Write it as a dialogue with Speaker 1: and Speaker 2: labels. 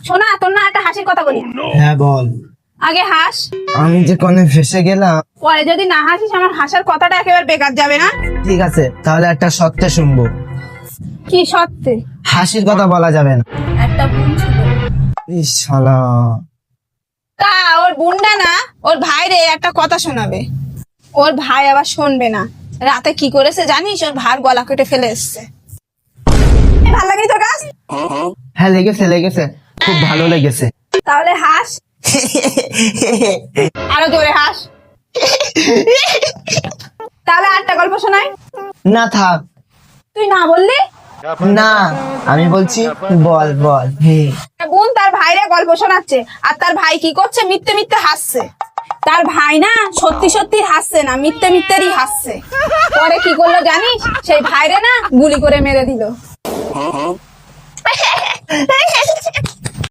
Speaker 1: শোনা, তোর না একটা হাসির কথা বলি।
Speaker 2: হ্যাঁ বল।
Speaker 1: আগে হাস,
Speaker 2: আমি যে কোনে ফেসে গেলাম।
Speaker 1: পরে যদি না হাসিস আমার হাসার কথাটা একেবারে বেকার যাবে না।
Speaker 2: ঠিক আছে, তাহলে একটা সত্যি শুনবো।
Speaker 1: কি সত্যি?
Speaker 2: হাসির কথা বলা যাবে না।
Speaker 1: একটা বোন ছিল,
Speaker 2: ইস শালা।
Speaker 1: তা ওর বোনটা না ওর ভাইরে একটা কথা শোনাবে, ওর ভাই আবার শুনবে না। রাতে কি করেছে জানিস? ওর ভাইয়ের গলা কেটে ফেলে এসছে। ভালো লাগে তোর কাজ?
Speaker 2: হ্যাঁ লেগেছে লেগেছে, খুব ভালো লেগেছে।
Speaker 1: তাহলে হাস, আরো জোরে হাস। তাহলে আরেকটা গল্প শোনাই।
Speaker 2: না থাক।
Speaker 1: তুই না বললি?
Speaker 2: না, আমি বলছি বল বল।
Speaker 1: বোন তার ভাইরে গল্প শোনাচ্ছে, আর তার ভাই কি করছে? মিথ্যে মিথ্যে হাসছে। তার ভাই না সত্যি সত্যি হাসছে না, মিথ্যে মিথ্যেরই হাসছে। পরে কি করলো জানিস? সেই ভাইরে না গুলি করে মেরে দিল।